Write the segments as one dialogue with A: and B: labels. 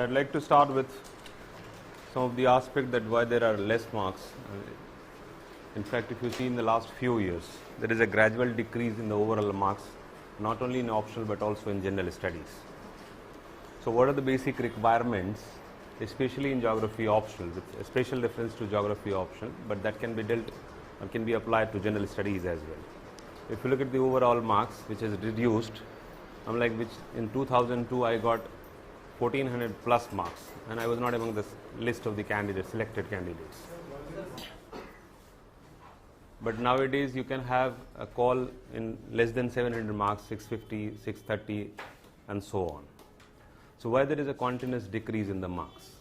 A: I'd like to start with some of the aspects that why there are less marks. In fact, if you see in the last few years, there is a gradual decrease in the overall marks, not only in optional but also in general studies. So what are the basic requirements, especially in geography optional, with a special reference to geography optional, but that can be dealt or can be applied to general studies as well. If you look at the overall marks, which is reduced, which in 2002 I got 1400 plus marks, and I was not among the list of the candidates, selected candidates. But nowadays you can have a call in less than 700 marks, 650, 630 and so on. So why there is a continuous decrease in the marks?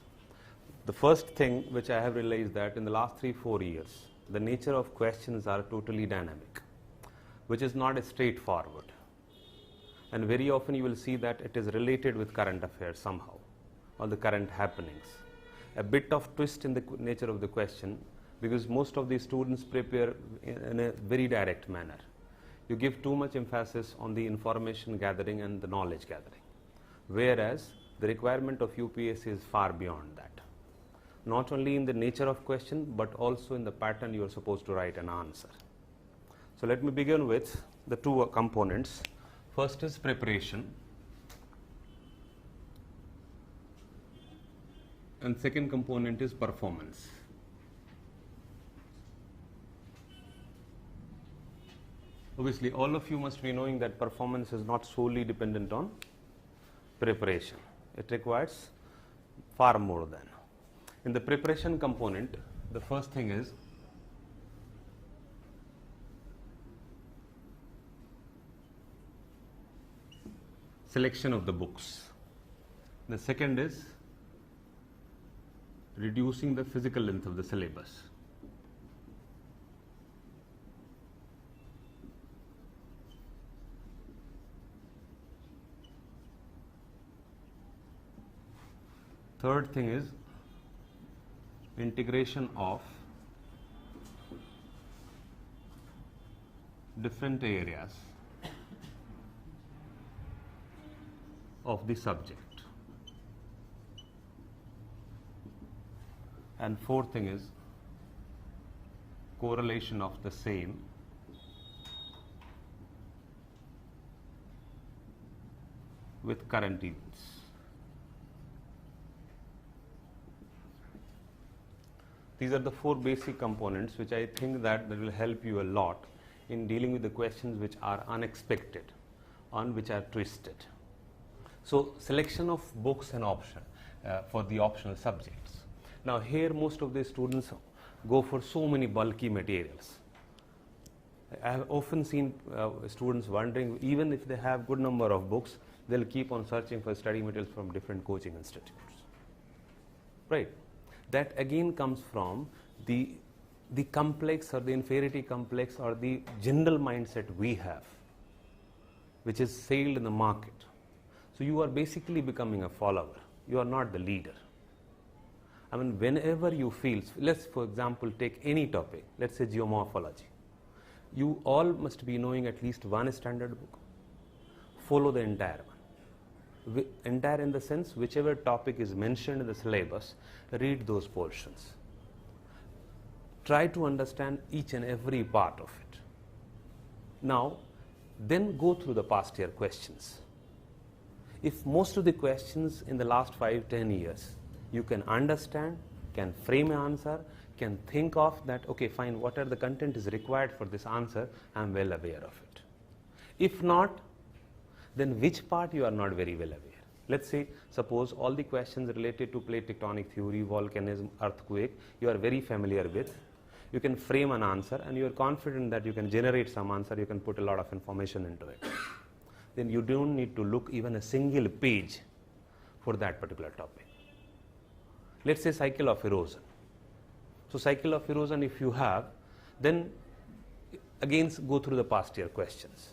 A: The first thing which I have realized that in the last 3-4 years, the nature of questions are totally dynamic, which is not as straightforward. And very often you will see that it is related with current affairs somehow, or the current happenings. A bit of twist in the nature of the question, because most of the students prepare in a very direct manner. You give too much emphasis on the information gathering and the knowledge gathering, whereas the requirement of UPSC is far beyond that. Not only in the nature of question, but also in the pattern you are supposed to write an answer. So let me begin with the two components. First is preparation, and second component is performance. Obviously, all of you must be knowing that performance is not solely dependent on preparation. It requires far more than. In the preparation component, the first thing is selection of the books. The second is reducing the physical length of the syllabus. Third thing is integration of different areas of the subject. And fourth thing is correlation of the same with current events. These are the four basic components which I think that will help you a lot in dealing with the questions which are unexpected, on which are twisted. So selection of books and option for the optional subjects. Now here most of the students go for so many bulky materials. I have often seen students wondering, even if they have good number of books, they'll keep on searching for study materials from different coaching institutes. Right? That again comes from the complex or the inferiority complex or the general mindset we have, which is sailed in the market. So you are basically becoming a follower. You are not the leader. I mean, whenever you feel, let's for example take any topic, let's say geomorphology. You all must be knowing at least one standard book. Follow the entire one. Entire in the sense, whichever topic is mentioned in the syllabus, read those portions. Try to understand each and every part of it. Now, then go through the past year questions. If most of the questions in the last 5-10 years, you can understand, can frame an answer, can think of that, okay, fine, what are the content is required for this answer, I am well aware of it. If not, then which part you are not very well aware. Let's say, suppose all the questions related to plate tectonic theory, volcanism, earthquake, you are very familiar with. You can frame an answer and you are confident that you can generate some answer, you can put a lot of information into it. Then you don't need to look even a single page for that particular topic. Let's say cycle of erosion. So cycle of erosion if you have, then again go through the past year questions.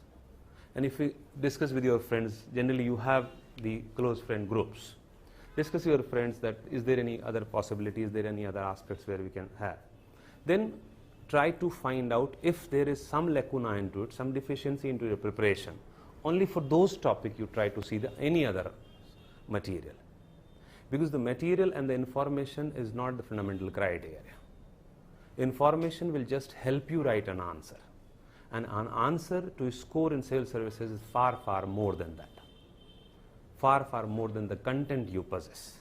A: And if you discuss with your friends, generally you have the close friend groups. Discuss with your friends that is there any other possibility, is there any other aspects where we can have. Then try to find out if there is some lacuna into it, some deficiency into your preparation. Only for those topics you try to see any other material. because the material and the information is not the fundamental criteria. Information will just help you write an answer, and an answer to score in civil services is far, far more than that, far, far more than the content you possess.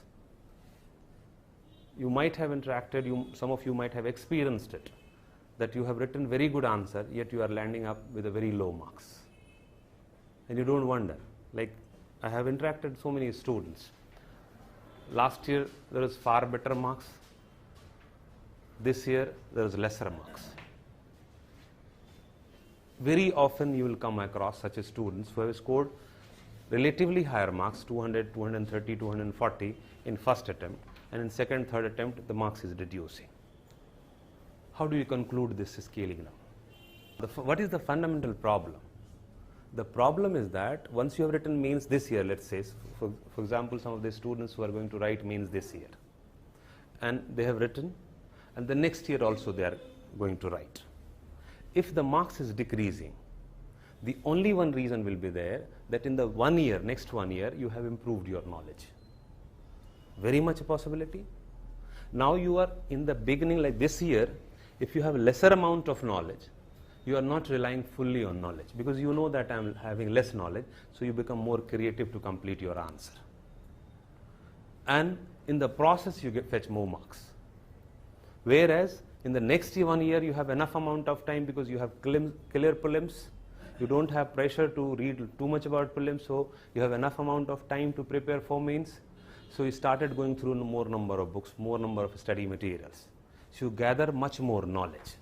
A: You might have interacted, some of you might have experienced it, that you have written very good answer, yet you are landing up with a very low marks. And you don't wonder. Like, I have interacted so many students. Last year there was far better marks. This year there is lesser marks. Very often you will come across such students who have scored relatively higher marks, 200, 230, 240 in first attempt, and in second, third attempt the marks is reducing. How do you conclude this scaling down? What is the fundamental problem? The problem is that once you have written mains this year, let's say, for example, some of the students who are going to write mains this year, and they have written, and the next year also they are going to write. If the marks is decreasing, the only one reason will be there, that in the next 1 year, you have improved your knowledge. Very much a possibility. Now you are in the beginning, like this year, if you have lesser amount of knowledge, you are not relying fully on knowledge, because you know that I am having less knowledge, so you become more creative to complete your answer. And in the process, you fetch more marks. Whereas in the next 1 year, you have enough amount of time because you have clear prelims. You don't have pressure to read too much about prelims, so you have enough amount of time to prepare for mains. So you started going through more number of books, more number of study materials. So you gather much more knowledge.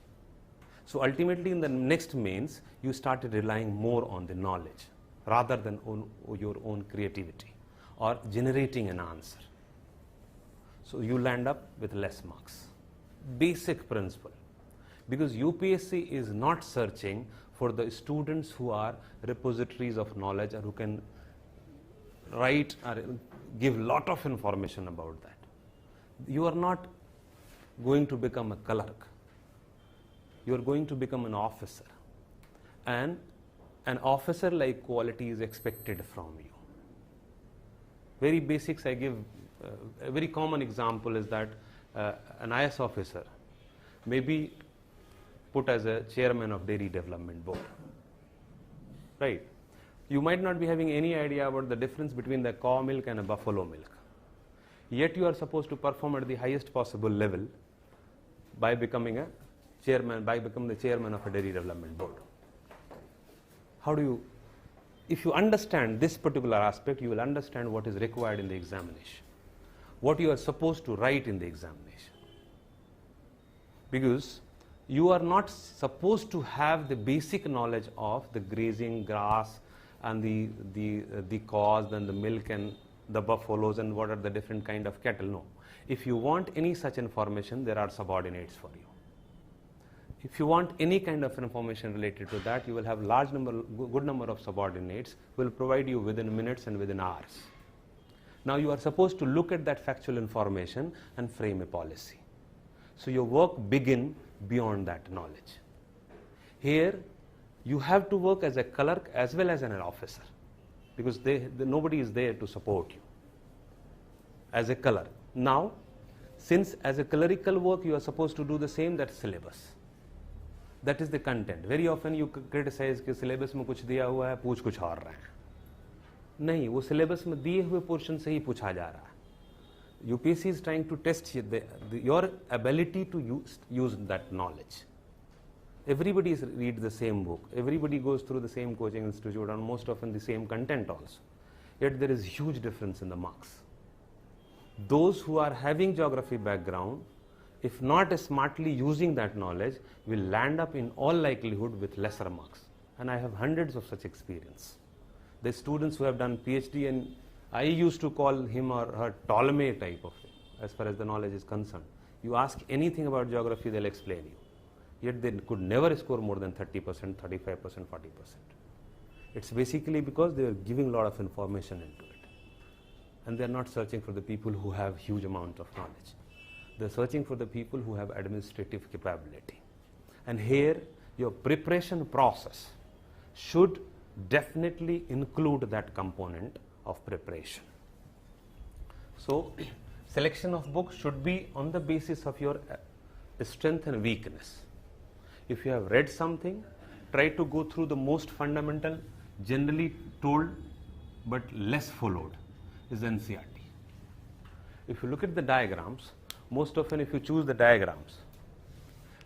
A: So ultimately in the next mains, you started relying more on the knowledge rather than on your own creativity or generating an answer. So you land up with less marks. Basic principle. Because UPSC is not searching for the students who are repositories of knowledge or who can write or give lot of information about that. You are not going to become a clerk. You are going to become an officer, and an officer like quality is expected from you. Very basics I give, a very common example is that an IS officer may be put as a chairman of Dairy Development Board, right? You might not be having any idea about the difference between the cow milk and a buffalo milk, yet you are supposed to perform at the highest possible level by becoming the chairman of a Dairy Development Board. How do you, if you understand this particular aspect, you will understand what is required in the examination, what you are supposed to write in the examination. Because you are not supposed to have the basic knowledge of the grazing grass and the cows and the milk and the buffaloes and what are the different kind of cattle. No. If you want any such information, there are subordinates for you. If you want any kind of information related to that, you will have good number of subordinates who will provide you within minutes and within hours. Now you are supposed to look at that factual information and frame a policy. So your work begins beyond that knowledge. Here you have to work as a clerk as well as an officer, because nobody is there to support you as a clerk. Now, since as a clerical work you are supposed to do the same, that syllabus. That is the content. Very often you criticize कि syllabus में कुछ दिया हुआ है, पूछ कुछ और रहा है. नहीं, वो syllabus में दिए हुए portion से ही पूछा जा रहा है. UPSC is trying to test your ability to use that knowledge. Everybody reads the same book. Everybody goes through the same coaching institute and most often the same content also. Yet there is huge difference in the marks. Those who are having geography background, if not smartly using that knowledge, will land up in all likelihood with lesser marks. And I have hundreds of such experience. The students who have done PhD, and I used to call him or her Ptolemy type of thing, as far as the knowledge is concerned. You ask anything about geography, they'll explain you. Yet they could never score more than 30%, 35%, 40%. It's basically because they are giving a lot of information into it. And they're not searching for the people who have huge amount of knowledge. They're searching for the people who have administrative capability. And here, your preparation process should definitely include that component of preparation. So selection of books should be on the basis of your strength and weakness. If you have read something, try to go through the most fundamental, generally told but less followed is NCERT. If you look at the diagrams, most often if you choose the diagrams,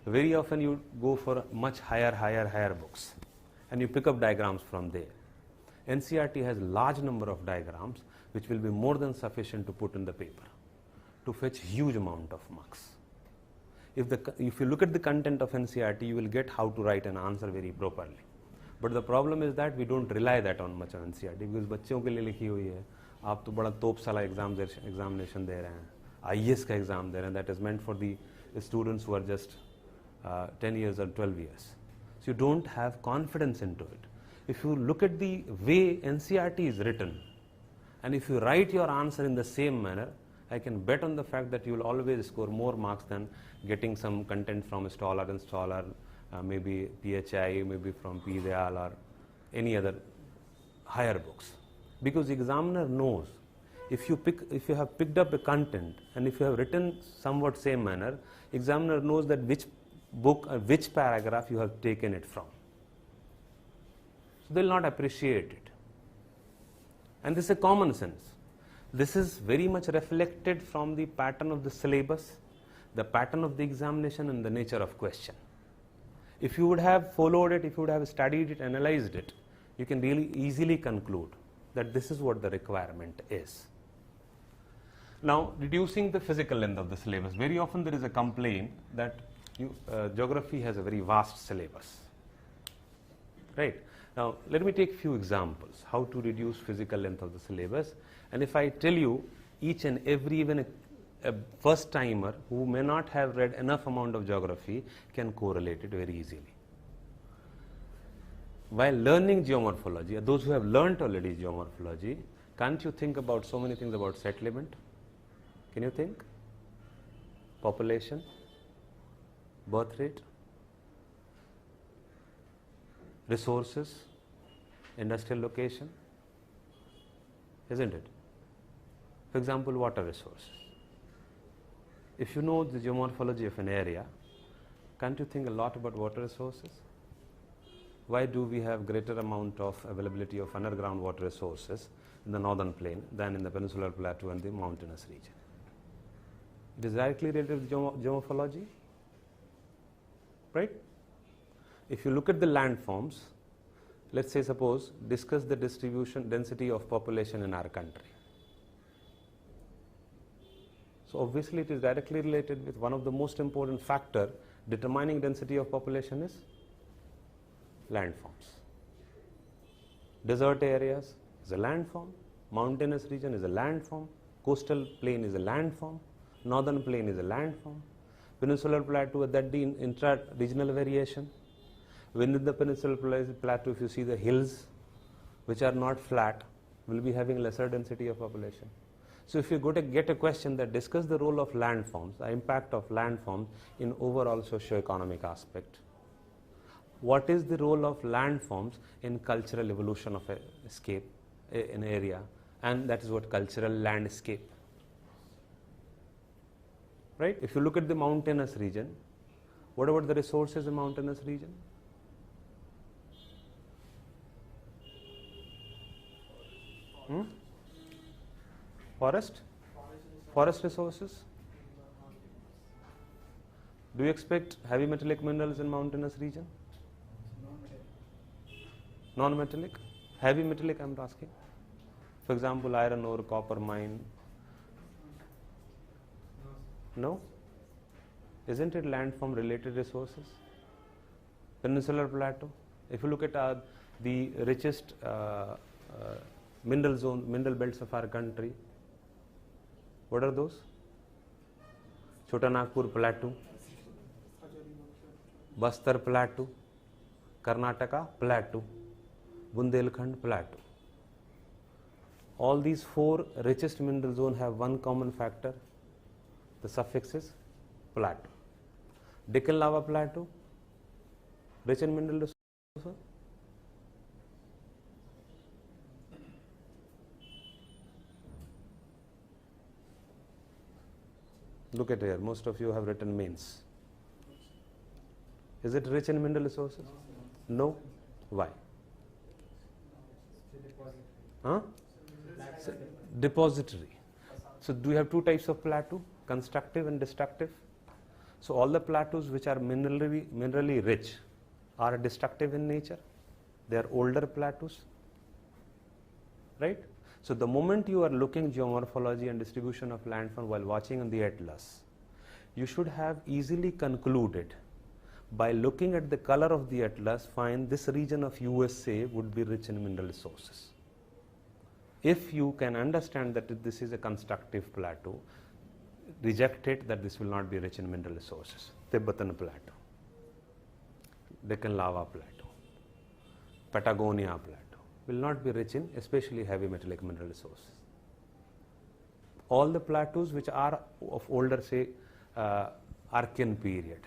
A: very often you go for much higher books and you pick up diagrams from there. NCERT has large number of diagrams which will be more than sufficient to put in the paper to fetch huge amount of marks. If you look at the content of NCERT, you will get how to write an answer very properly. But the problem is that we don't rely that on much on NCERT because बच्चों के लिए लिखी हुई है, आप तो बड़ा तोप साला एग्जामिनेशन दे रहे हैं, IAS का एग्जाम दे रहे हैं, that is meant for the students who are just 10 years or 12 years. So you don't have confidence into it. If you look at the way NCERT is written, and if you write your answer in the same manner, I can bet on the fact that you will always score more marks than getting some content from Stoller and Stoller, maybe PHI, maybe from PDAL or any other higher books. Because the examiner knows if you have picked up a content and if you have written somewhat same manner, examiner knows that which book or which paragraph you have taken it from. So they will not appreciate it. And this is a common sense. This is very much reflected from the pattern of the syllabus, the pattern of the examination and the nature of question. If you would have followed it, if you would have studied it, analyzed it, you can really easily conclude that this is what the requirement is. Now, reducing the physical length of the syllabus. Very often there is a complaint that geography has a very vast syllabus, right? Now, let me take few examples how to reduce physical length of the syllabus. And if I tell you each and every, even a first timer who may not have read enough amount of geography can correlate it very easily. While learning geomorphology, those who have learnt already geomorphology, can't you think about so many things about settlement? Can you think? Population, birth rate, resources, industrial location, isn't it? For example, water resources. If you know the geomorphology of an area, can't you think a lot about water resources? Why do we have greater amount of availability of underground water resources in the northern plain than in the peninsular plateau and the mountainous region? It is directly related to geomorphology, right? If you look at the landforms, let's say suppose discuss the distribution density of population in our country. So obviously it is directly related with one of the most important factor determining density of population is landforms. Desert areas is a landform, mountainous region is a landform, coastal plain is a landform, northern plain is a landform, peninsular plateau, that the intra-regional variation. Within the peninsular plateau, if you see the hills which are not flat, will be having lesser density of population. So if you go to get a question that discuss the role of landforms, the impact of landforms in overall socio-economic aspect, what is the role of landforms in cultural evolution of an area, and that is what cultural landscape, right? If you look at the mountainous region, what about the resources in mountainous region? Forest resources. Do you expect heavy metallic minerals in mountainous region? Non-metallic? Heavy metallic I am asking. For example, iron ore, copper mine. No? Isn't it landform related resources? Peninsular plateau. If you look at the richest mineral belts of our country, what are those? Chota Nagpur Plateau, Bastar Plateau, Karnataka Plateau, Bundelkhand Plateau. All these four richest mineral zones have one common factor. The suffix is plateau. Deccan Lava Plateau, rich in mineral resources. Look at here, most of you have written mains. Is it rich in mineral resources? No. Why? Huh? Depository. So do you have two types of plateau, constructive and destructive? So all the plateaus which are minerally rich are destructive in nature. They are older plateaus, right? So the moment you are looking geomorphology and distribution of landform while watching on the atlas, you should have easily concluded by looking at the color of the atlas, find this region of USA would be rich in mineral resources. If you can understand that this is a constructive plateau, reject it that this will not be rich in mineral resources. Tibetan Plateau, Deccan Lava Plateau, Patagonia Plateau will not be rich in especially heavy metallic mineral resources. All the plateaus which are of older, say, Archean period,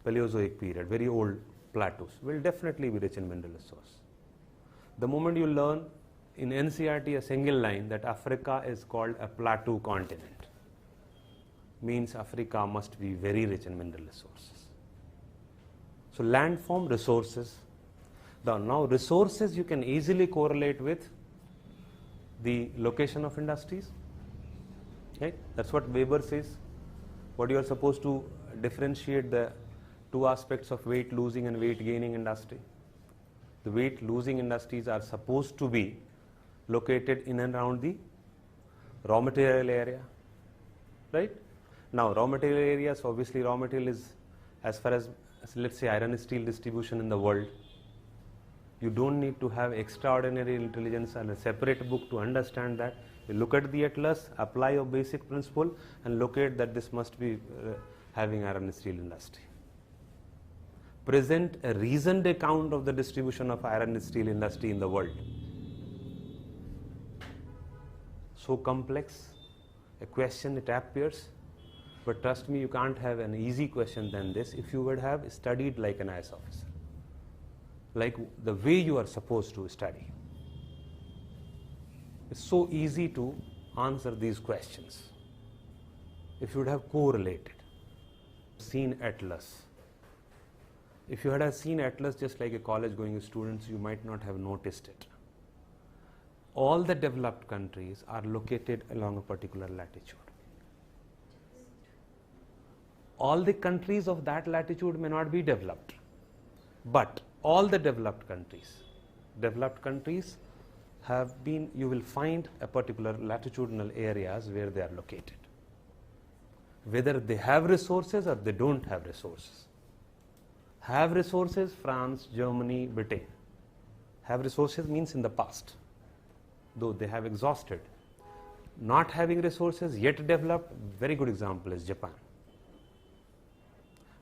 A: Paleozoic period, very old plateaus will definitely be rich in mineral resources. The moment you learn in NCERT a single line that Africa is called a plateau continent, means Africa must be very rich in mineral resources. So landform, resources. Now resources you can easily correlate with the location of industries. Right? That's what Weber says. What you are supposed to differentiate the two aspects of weight losing and weight gaining industry. The weight losing industries are supposed to be located in and around the raw material area, right? Now raw material areas, obviously raw material is as far as let's say iron steel distribution in the world. You don't need to have extraordinary intelligence and a separate book to understand that. You look at the atlas, apply your basic principle and locate that this must be having iron steel industry. Present a reasoned account of the distribution of iron steel industry in the world. So complex a question it appears, but trust me, you can't have an easy question than this if you would have studied like an IAS officer, like the way you are supposed to study. It's so easy to answer these questions if you would have correlated, seen atlas. If you had seen atlas just like a college going students, you might not have noticed it. All the developed countries are located along a particular latitude. All the countries of that latitude may not be developed, but all the developed countries have been, you will find a particular latitudinal areas where they are located. Whether they have resources or they don't have resources. Have resources, France, Germany, Britain. Have resources means in the past, though they have exhausted. Not having resources yet developed, very good example is Japan.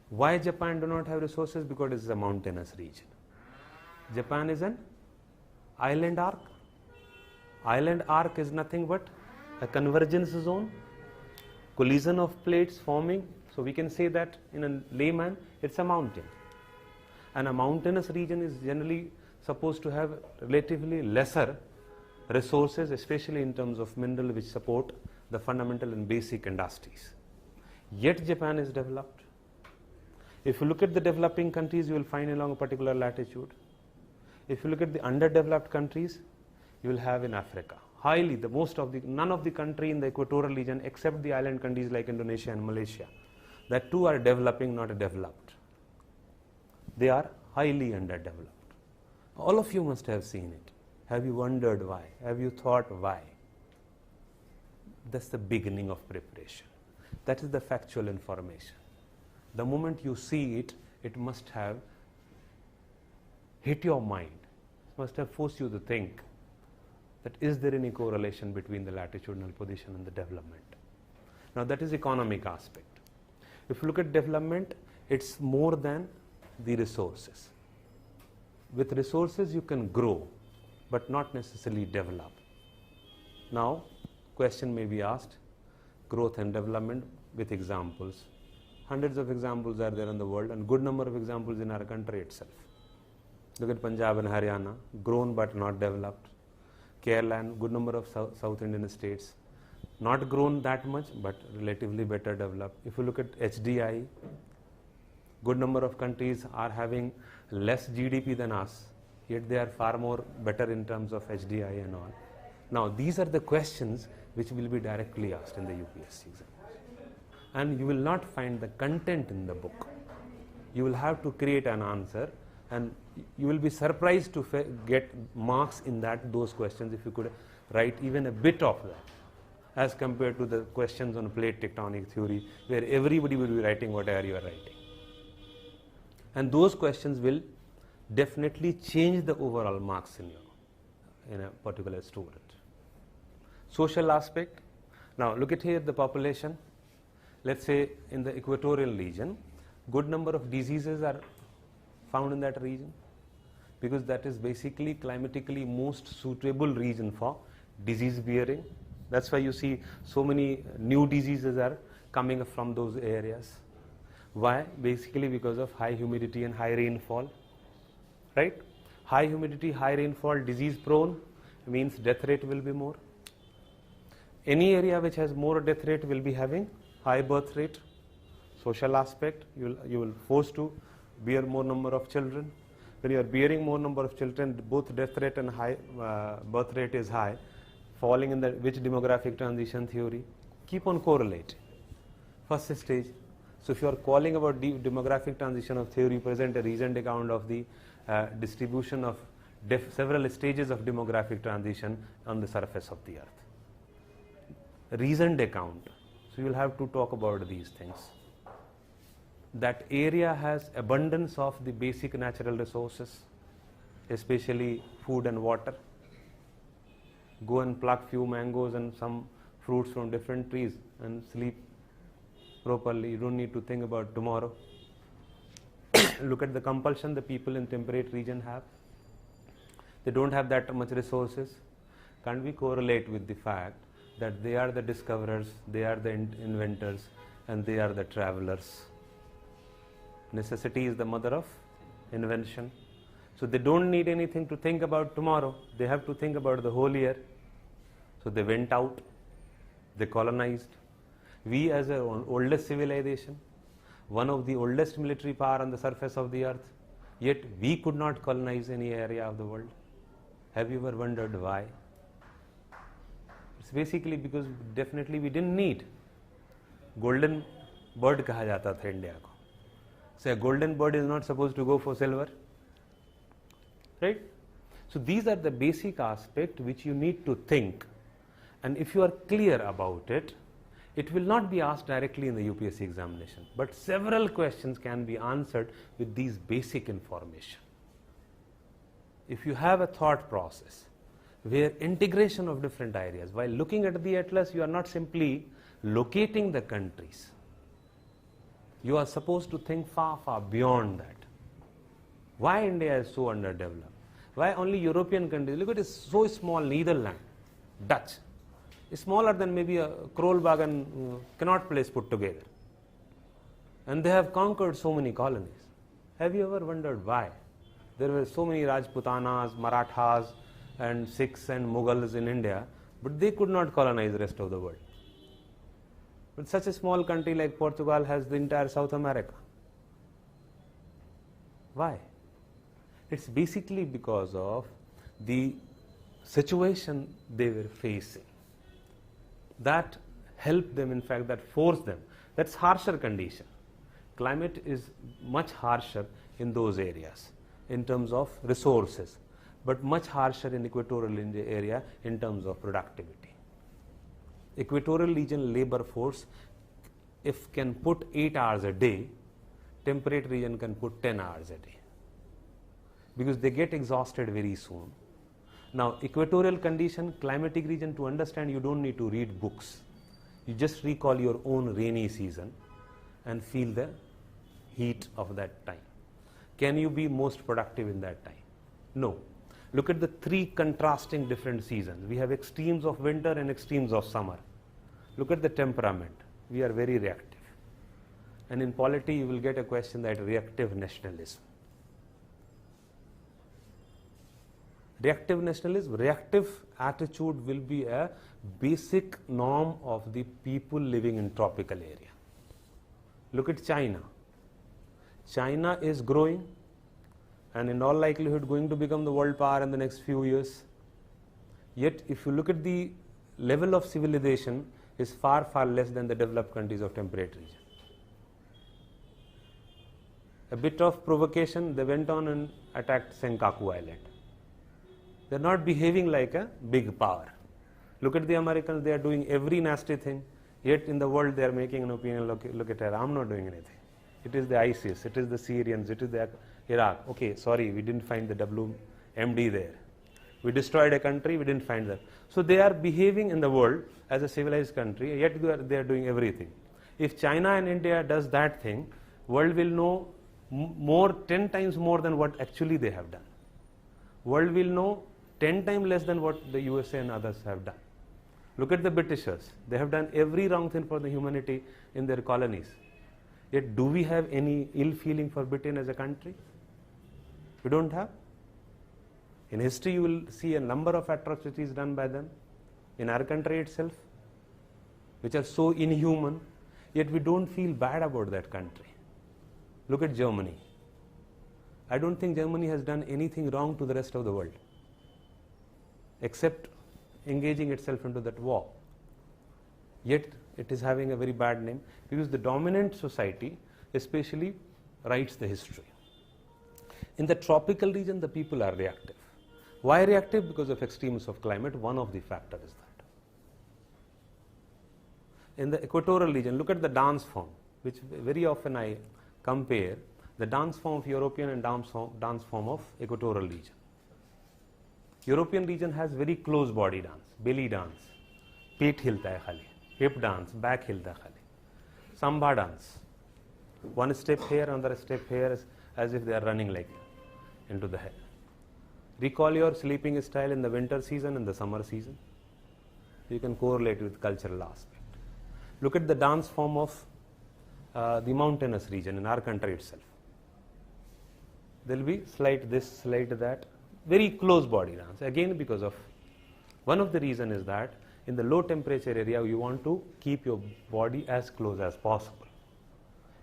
A: Why Japan do not have resources? Because it is a mountainous region. Japan is an island arc. Island arc is nothing but a convergence zone, collision of plates forming. So we can say that in a layman, it's a mountain. And a mountainous region is generally supposed to have relatively lesser resources, especially in terms of mineral which support the fundamental and basic industries. Yet Japan is developed. If you look at the developing countries, you will find along a particular latitude. If you look at the underdeveloped countries, you will have in Africa. None of the country in the equatorial region except the island countries like Indonesia and Malaysia, that too are developing, not developed. They are highly underdeveloped. All of you must have seen it. Have you wondered why? Have you thought why? That's the beginning of preparation. That is the factual information. The moment you see it, it must have hit your mind. It must have forced you to think that is there any correlation between the latitudinal position and the development. Now that is economic aspect. If you look at development, it's more than the resources. With resources you can grow, but not necessarily develop. Now, question may be asked, growth and development with examples. Hundreds of examples are there in the world and good number of examples in our country itself. Look at Punjab and Haryana, grown but not developed. Kerala and good number of South Indian states. not grown that much, but relatively better developed. If you look at HDI, good number of countries are having less GDP than us, yet they are far more better in terms of HDI and all. Now, these are the questions which will be directly asked in the UPSC exam. And you will not find the content in the book. You will have to create an answer, and you will be surprised to get marks in those questions if you could write even a bit of that, as compared to the questions on plate tectonic theory, where everybody will be writing whatever you are writing. And those questions will definitely change the overall marks in a particular student. Social aspect. Now look at here the population. Let's say in the equatorial region, good number of diseases are found in that region, because that is basically climatically most suitable region for disease bearing. That's why you see so many new diseases are coming from those areas. Why? Basically because of high humidity and high rainfall, right? High humidity, high rainfall, disease prone means death rate will be more. Any area which has more death rate will be having high birth rate. Social aspect, you will force to bear more number of children. When you are bearing more number of children, both death rate and high birth rate is high, falling in the which demographic transition theory? Keep on correlating. First stage. So if you are calling about demographic transition of theory, present a reasoned account of the distribution of several stages of demographic transition on the surface of the earth. Reasoned account. So you will have to talk about these things. That area has abundance of the basic natural resources, especially food and water. Go and pluck few mangoes and some fruits from different trees and sleep properly. You don't need to think about tomorrow. Look at the compulsion the people in temperate region have. They don't have that much resources. Can't we correlate with the fact that they are the discoverers, they are the inventors, and they are the travelers? Necessity is the mother of invention. So they don't need anything to think about tomorrow. They have to think about the whole year. So they went out, they colonized. We as the oldest civilization, one of the oldest military power on the surface of the earth, yet we could not colonize any area of the world. Have you ever wondered why? It's basically because definitely we didn't need. Golden bird कहा जाता था India को. So a golden bird is not supposed to go for silver, right? So these are the basic aspects which you need to think, and if you are clear about it, it will not be asked directly in the UPSC examination, but several questions can be answered with these basic information. If you have a thought process where integration of different areas, while looking at the atlas, you are not simply locating the countries. You are supposed to think far, far beyond that. Why India is so underdeveloped? Why only European countries? Look at it, so small. Netherlands, Dutch, smaller than maybe a Krolbag and Connaught Place put together. And they have conquered so many colonies. Have you ever wondered why? There were so many Rajputanas, Marathas, and Sikhs and Mughals in India, but they could not colonize the rest of the world. But such a small country like Portugal has the entire South America. Why? It's basically because of the situation they were facing. That helped them, in fact, that forced them. That's harsher condition. Climate is much harsher in those areas in terms of resources, but much harsher in equatorial area in terms of productivity. Equatorial region labor force, if can put 8 hours a day, temperate region can put 10 hours a day, because they get exhausted very soon. Now, equatorial condition, climatic region, to understand, you don't need to read books. You just recall your own rainy season and feel the heat of that time. Can you be most productive in that time? No. Look at the three contrasting different seasons. We have extremes of winter and extremes of summer. Look at the temperament. We are very reactive. And in polity, you will get a question that reactive nationalism. Reactive nationalism, reactive attitude will be a basic norm of the people living in tropical area. Look at China. China is growing and in all likelihood going to become the world power in the next few years. Yet if you look at the level of civilization is far, far less than the developed countries of temperate region. A bit of provocation, they went on and attacked Senkaku Island. They are not behaving like a big power. Look at the Americans, they are doing every nasty thing, yet in the world they are making an opinion, look at Iran, I'm not doing anything. It is the ISIS, it is the Syrians, it is the Iraq. Okay, sorry, we didn't find the WMD there. We destroyed a country, we didn't find them. So they are behaving in the world as a civilized country, yet they are doing everything. If China and India does that thing, world will know 10 times more than what actually they have done. World will know 10 times less than what the USA and others have done. Look at the Britishers. They have done every wrong thing for the humanity in their colonies. Yet do we have any ill feeling for Britain as a country? We don't have. In history you will see a number of atrocities done by them in our country itself, which are so inhuman, yet we don't feel bad about that country. Look at Germany. I don't think Germany has done anything wrong to the rest of the world, except engaging itself into that war. Yet it is having a very bad name because the dominant society especially writes the history. In the tropical region, the people are reactive. Why reactive? Because of extremes of climate. One of the factors is that. In the equatorial region, look at the dance form, which very often I compare the dance form of European and dance form of equatorial region. European region has very close body dance, belly dance, peet hilta hai khali, hip dance, back hilta khali, samba dance, one step here, another step here, as if they are running like into the head. Recall your sleeping style in the winter season and the summer season. You can correlate with cultural aspect. Look at the dance form of the mountainous region in our country itself. There will be slight this, slight that, very close body dance. Again, because of one of the reason is that in the low temperature area you want to keep your body as close as possible.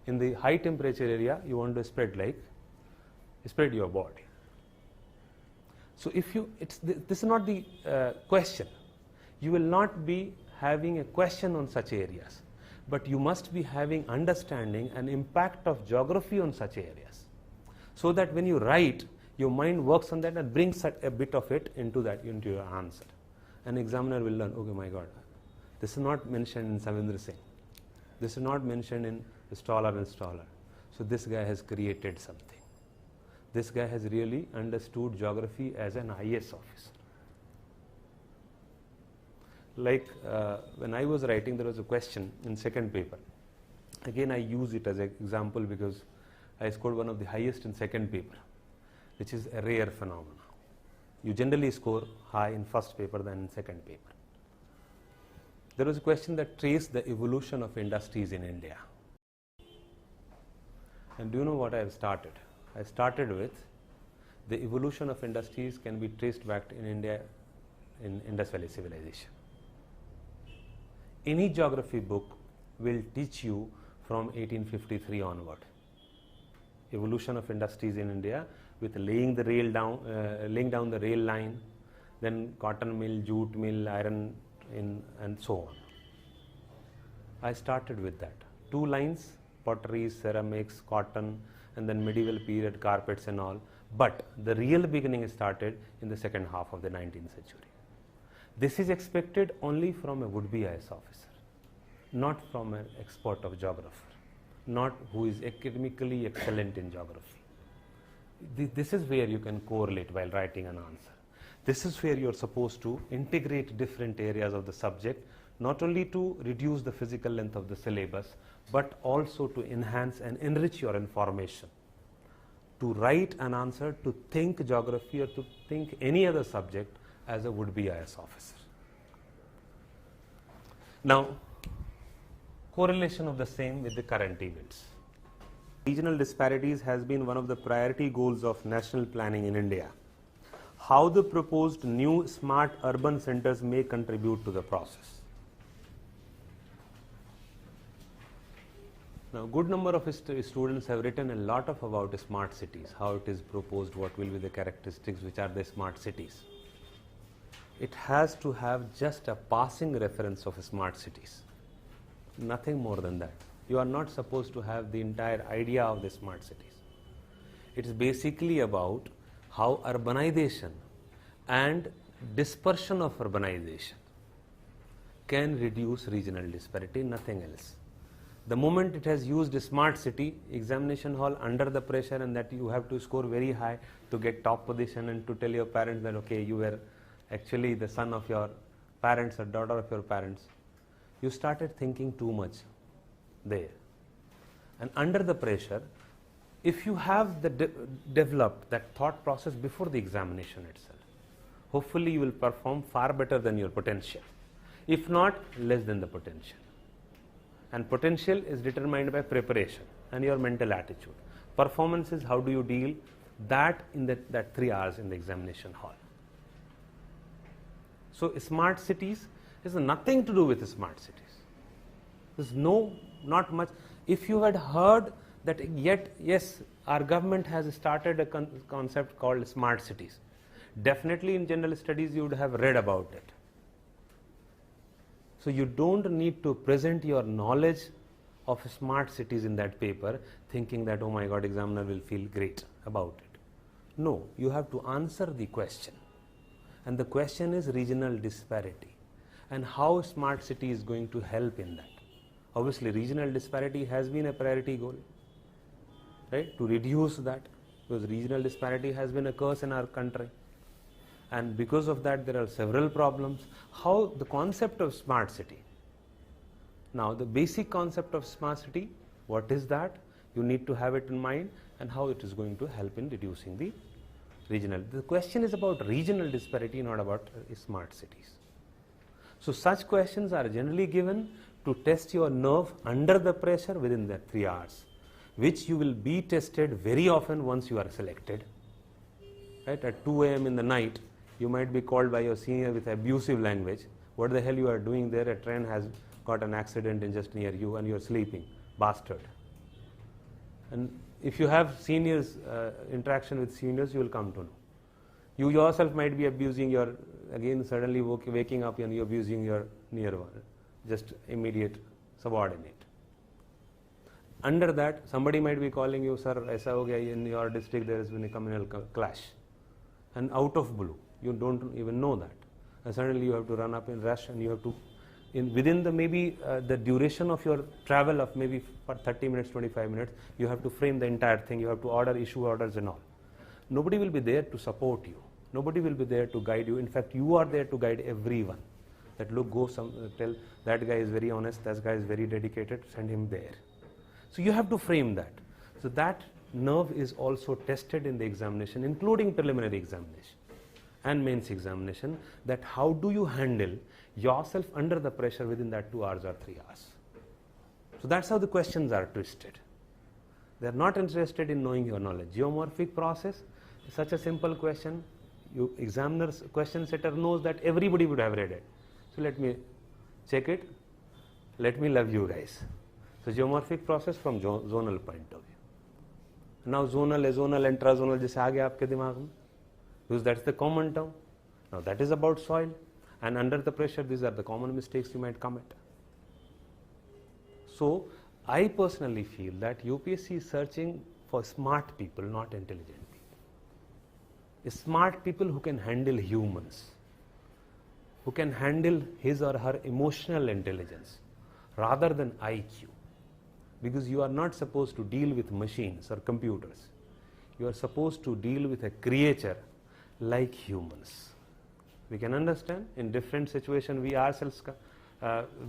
A: In the high temperature area you want to spread your body. So if you, this is not the question. You will not be having a question on such areas, but you must be having understanding and impact of geography on such areas, so that when you write, your mind works on that and brings a bit of it into your answer. An examiner will learn, okay, my God, this is not mentioned in Savindra Singh. This is not mentioned in Stoller and Stoller. So this guy has created something. This guy has really understood geography as an IS officer. Like when I was writing, there was a question in second paper. Again, I use it as an example because I scored one of the highest in second paper, which is a rare phenomenon. You generally score high in first paper than in second paper. There was a question that traced the evolution of industries in India. And do you know what I have started? I started with the evolution of industries can be traced back in India in Indus Valley civilization. Any geography book will teach you from 1853 onward. Evolution of industries in India with laying down the rail line, then cotton mill, jute mill, iron and so on. I started with that. 2 lines, pottery, ceramics, cotton, and then medieval period carpets and all. But the real beginning started in the second half of the 19th century. This is expected only from a would-be IS officer, not from an expert of geographer, not who is academically excellent in geography. This is where you can correlate while writing an answer. This is where you are supposed to integrate different areas of the subject, not only to reduce the physical length of the syllabus, but also to enhance and enrich your information. To write an answer, to think geography or to think any other subject as a would-be IS officer. Now, correlation of the same with the current events. Regional disparities has been one of the priority goals of national planning in India. how the proposed new smart urban centers may contribute to the process. Now, good number of students have written a lot about smart cities, how it is proposed, what will be the characteristics, which are the smart cities. It has to have just a passing reference of smart cities, nothing more than that. You are not supposed to have the entire idea of the smart cities. It is basically about how urbanization and dispersion of urbanization can reduce regional disparity, nothing else. The moment it has used a smart city, examination hall under the pressure, and that you have to score very high to get top position and to tell your parents that okay, you were actually the son of your parents or daughter of your parents, you started thinking too much there. And under the pressure, if you have developed that thought process before the examination itself, hopefully you will perform far better than your potential. If not, less than the potential. And potential is determined by preparation and your mental attitude. Performance is how do you deal that in that 3 hours in the examination hall. So smart cities has nothing to do with smart cities. There's not much. If you had heard that yes, our government has started a concept called smart cities. Definitely in general studies you would have read about it. So you don't need to present your knowledge of smart cities in that paper thinking that oh my god, examiner will feel great about it. No, you have to answer the question. And the question is regional disparity and how smart city is going to help in that. Obviously regional disparity has been a priority goal, right, to reduce that, because regional disparity has been a curse in our country. And because of that there are several problems. How the concept of smart city. Now the basic concept of smart city, what is that? You need to have it in mind, and how it is going to help in reducing the regional. The question is about regional disparity, not about smart cities. So such questions are generally given to test your nerve under the pressure within that 3 hours, which you will be tested very often once you are selected. Right? At 2 a.m. in the night, you might be called by your senior with abusive language. What the hell you are doing there? A train has got an accident in just near you and you are sleeping, bastard. And if you have seniors, interaction with seniors, you will come to know. You yourself might be abusing your, again suddenly waking up and you abusing your near one, just immediate subordinate. Under that, somebody might be calling you, sir, aisa ho gaya, in your district there has been a communal clash. And out of blue, you don't even know that. And suddenly you have to run up in rush, and you have to, within the maybe the duration of your travel of maybe for 30 minutes, 25 minutes, you have to frame the entire thing, you have to issue orders and all. Nobody will be there to support you. Nobody will be there to guide you. In fact, you are there to guide everyone. That look, go tell that guy is very honest, that guy is very dedicated, send him there. So you have to frame that. So that nerve is also tested in the examination, including preliminary examination and mains examination, that how do you handle yourself under the pressure within that 2 hours or 3 hours. So that's how the questions are twisted. They are not interested in knowing your knowledge. Geomorphic process is such a simple question. You examiner's question setter knows that everybody would have read it. So let me check it. Let me love you guys. So geomorphic process from zonal point of view. Now zonal, azonal, intrazonal जैसे आ गया आपके दिमाग में, because that's the common term. Now that is about soil, and under the pressure these are the common mistakes you might commit. So I personally feel that UPSC is searching for smart people, not intelligent people. Smart people who can handle humans, who can handle his or her emotional intelligence rather than IQ. Because you are not supposed to deal with machines or computers. You are supposed to deal with a creature like humans. We can understand in different situations we ourselves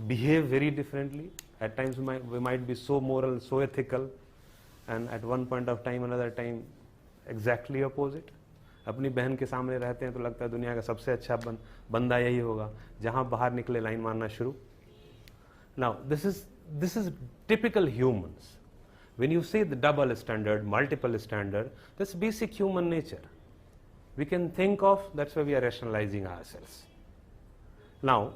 A: behave very differently. At times we might be so moral, so ethical, and at one point of time, another time, exactly opposite. अपनी बहन के सामने रहते हैं तो लगता है दुनिया का सबसे अच्छा बंदा यही होगा, जहाँ बाहर निकले लाइन मारना शुरू. Now this is typical humans. When you say the double standard, multiple standard, that's basic human nature. We can think of, that's why we are rationalizing ourselves. Now,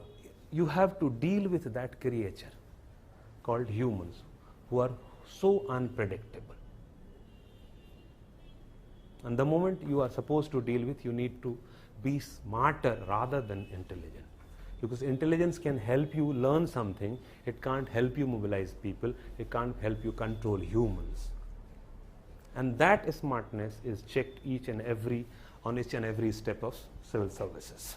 A: you have to deal with that creature called humans who are so unpredictable. And the moment you are supposed to deal with, you need to be smarter rather than intelligent. Because intelligence can help you learn something, it can't help you mobilize people, it can't help you control humans. And that smartness is checked on each and every step of civil services.